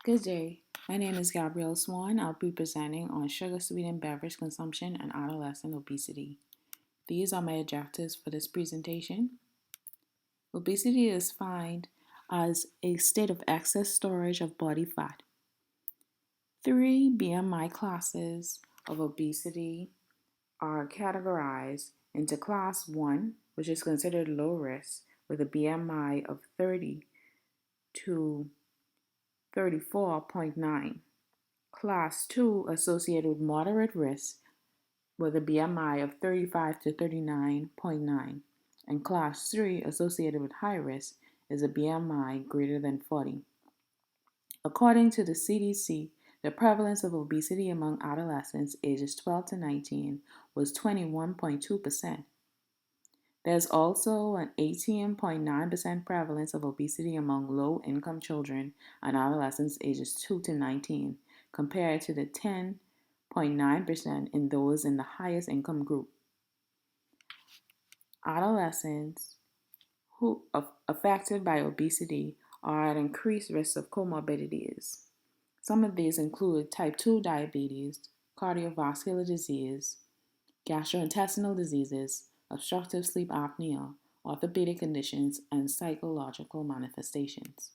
Good day. My name is Gabrielle Swan. I'll be presenting on sugar sweetened beverage consumption and adolescent obesity. These are my objectives for this presentation. Obesity is defined as a state of excess storage of body fat. Three BMI classes of obesity are categorized into class 1, which is considered low risk with a BMI of 30 to 34.9. Class 2 associated with moderate risk with a BMI of 35 to 39.9, and Class 3 associated with high risk is a BMI greater than 40. According to the CDC, the prevalence of obesity among adolescents ages 12 to 19 was 21.2%. There's also an 18.9% prevalence of obesity among low-income children and adolescents ages 2 to 19, compared to the 10.9% in those in the highest income group. Adolescents who are affected by obesity are at increased risk of comorbidities. Some of these include type 2 diabetes, cardiovascular disease, gastrointestinal diseases, obstructive sleep apnea, orthopedic conditions, and psychological manifestations.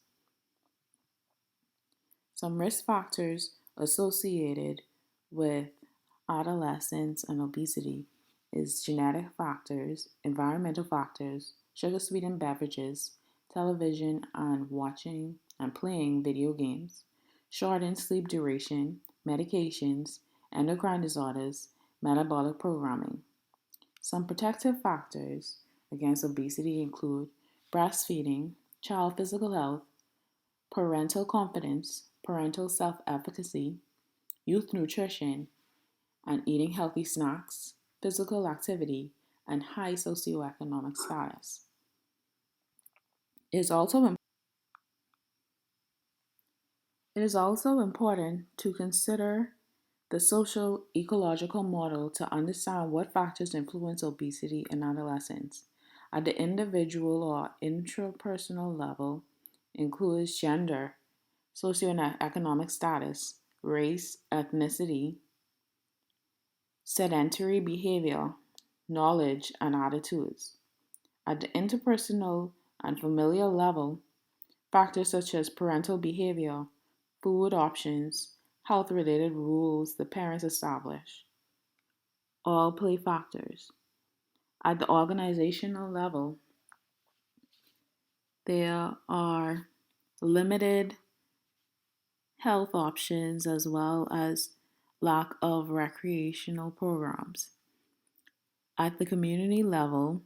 Some risk factors associated with adolescence and obesity is genetic factors, environmental factors, sugar-sweetened beverages, television and watching and playing video games, shortened sleep duration, medications, endocrine disorders, metabolic programming. Some protective factors against obesity include breastfeeding, child physical health, parental confidence, parental self-efficacy, youth nutrition, and eating healthy snacks, physical activity, and high socioeconomic status. It is also important to consider the social ecological model to understand what factors influence obesity in adolescents. At the individual or intrapersonal level, includes gender, socioeconomic status, race, ethnicity, sedentary behavior, knowledge, and attitudes. At the interpersonal and familial level, factors such as parental behavior, food options, health related rules the parents establish all play factors. At the organizational level, there are limited health options as well as lack of recreational programs. At the community level,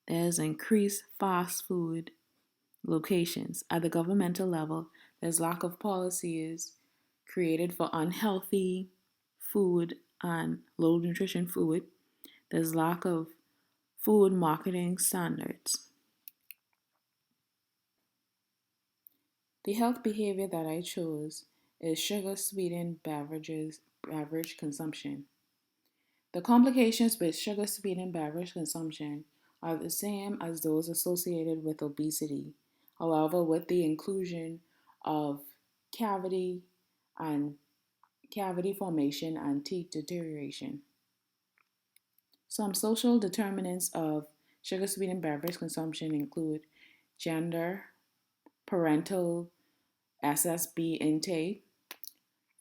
there's increased fast food locations. At the governmental level, there's lack of policies created for unhealthy food and low nutrition food. There's lack of food marketing standards. The health behavior that I chose is sugar sweetened beverage consumption. The complications with sugar sweetened beverage consumption are the same as those associated with obesity, however, with the inclusion of cavity and cavity formation and teeth deterioration. Some social determinants of sugar sweetened beverage consumption include gender, parental SSB intake,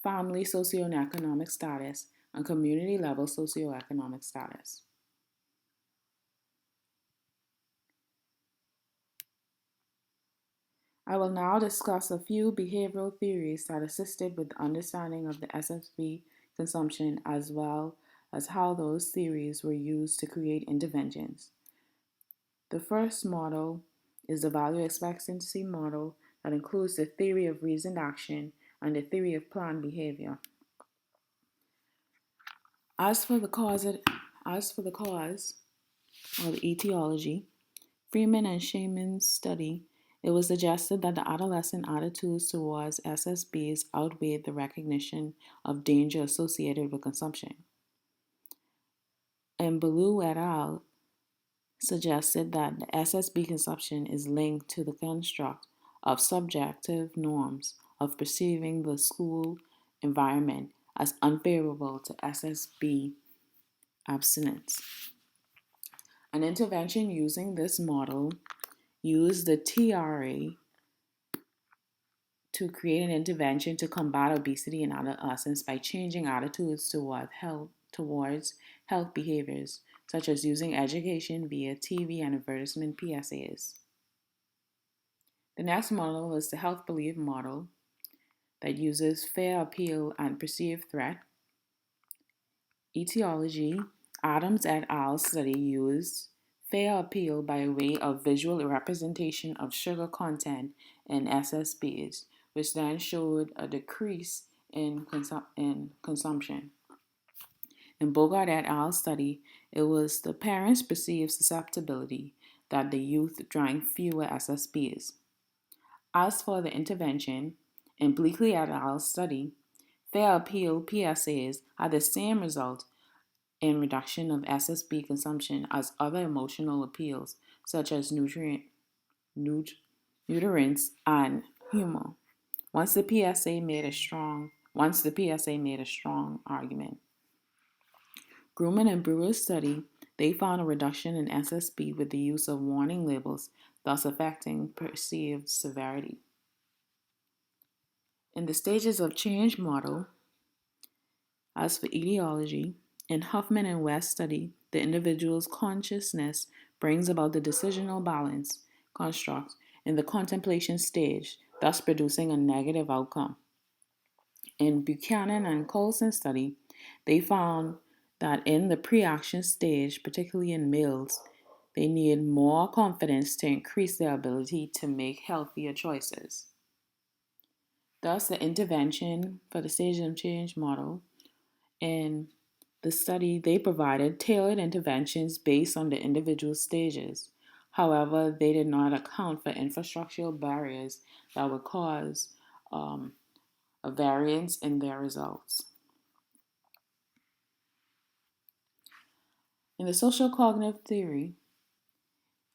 family socioeconomic status, and community level socioeconomic status. I will now discuss a few behavioral theories that assisted with the understanding of the SSB consumption as well as how those theories were used to create interventions. The first model is the value expectancy model that includes the theory of reasoned action and the theory of planned behavior. As for the cause or the etiology, Freeman and Shaman's study, it was suggested that the adolescent attitudes towards SSBs outweighed the recognition of danger associated with consumption. And Ballou et al. Suggested that the SSB consumption is linked to the construct of subjective norms of perceiving the school environment as unfavorable to SSB abstinence. An intervention using this model used the TRA to create an intervention to combat obesity in adolescents by changing attitudes towards health behaviors, such as using education via TV and advertisement PSAs. The next model is the health belief model that uses fair appeal and perceived threat. Etiology: Adams et al. Study used fair appeal by way of visual representation of sugar content in SSBs, which then showed a decrease in consumption. In Bogart et al. Study, it was the parents' perceived susceptibility that the youth drank fewer SSBs. As for the intervention, in Bleakley et al. Study, fair appeal PSAs had the same result in reduction of SSB consumption as other emotional appeals, such as nutrients and humor. Once the PSA made a strong argument. Grumman and Brewer's study, they found a reduction in SSB with the use of warning labels, thus affecting perceived severity. In the stages of change model, as for etiology, in Huffman and West study, the individual's consciousness brings about the decisional balance construct in the contemplation stage, thus producing a negative outcome. In Buchanan and Coulson study, they found that in the pre-action stage, particularly in males, they need more confidence to increase their ability to make healthier choices. Thus, the intervention for the stage of change model in the study, they provided tailored interventions based on the individual stages. However, they did not account for infrastructural barriers that would cause a variance in their results. In the social cognitive theory,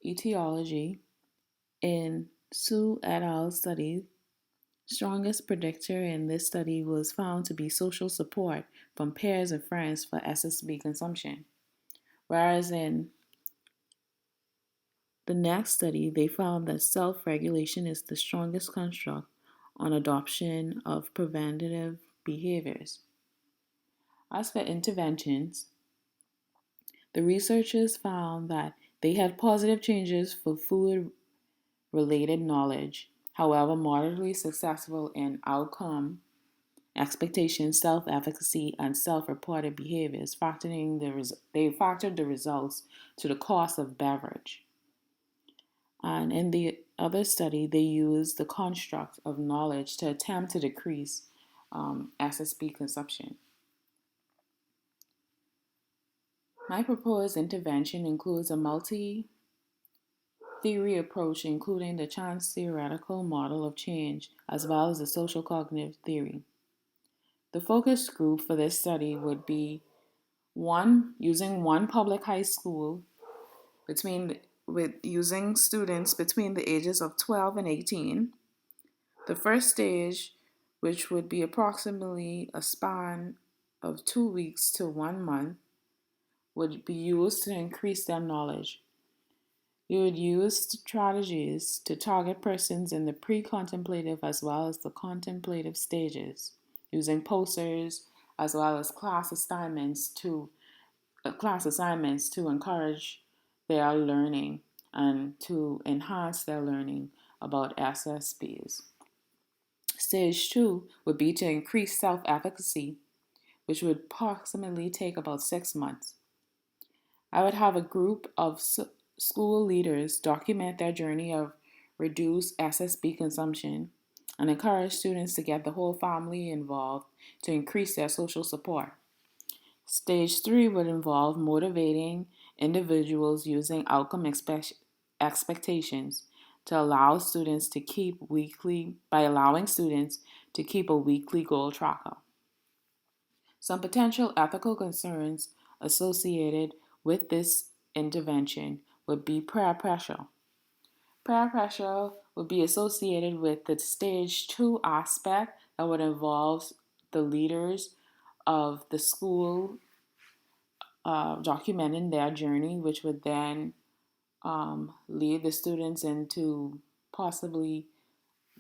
etiology, in Su et al. Study, strongest predictor in this study was found to be social support from peers and friends for SSB consumption. Whereas in the next study, they found that self-regulation is the strongest construct on adoption of preventative behaviors. As for interventions, the researchers found that they had positive changes for food-related knowledge, however, moderately successful in outcome, expectations, self-efficacy, and self-reported behaviors, they factored the results to the cost of beverage. And in the other study, they used the construct of knowledge to attempt to decrease SSB consumption. My proposed intervention includes a multi-theory approach, including the chance theoretical model of change, as well as the social cognitive theory. The focus group for this study would be using one public high school using students between the ages of 12 and 18. The first stage, which would be approximately a span of 2 weeks to 1 month, would be used to increase their knowledge. You would use strategies to target persons in the pre-contemplative as well as the contemplative stages, using posters as well as class assignments to encourage their learning and to enhance their learning about SSBs. Stage 2 would be to increase self-efficacy, which would approximately take about 6 months. I would have a group of school leaders document their journey of reduced SSB consumption and encourage students to get the whole family involved to increase their social support. Stage 3 would involve motivating individuals using outcome expectations to allow students to keep a weekly goal tracker. Some potential ethical concerns associated with this intervention would be peer pressure. Peer pressure would be associated with the stage 2 aspect that would involve the leaders of the school documenting their journey, which would then lead the students into possibly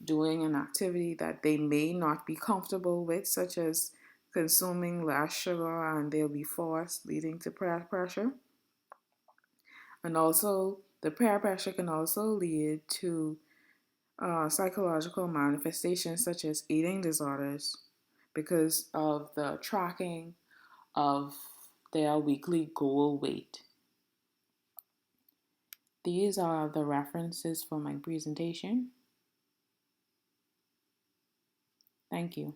doing an activity that they may not be comfortable with, such as consuming less sugar, and they'll be forced, leading to peer pressure. And also, the peer pressure can also lead to psychological manifestations such as eating disorders because of the tracking of their weekly goal weight. These are the references for my presentation. Thank you.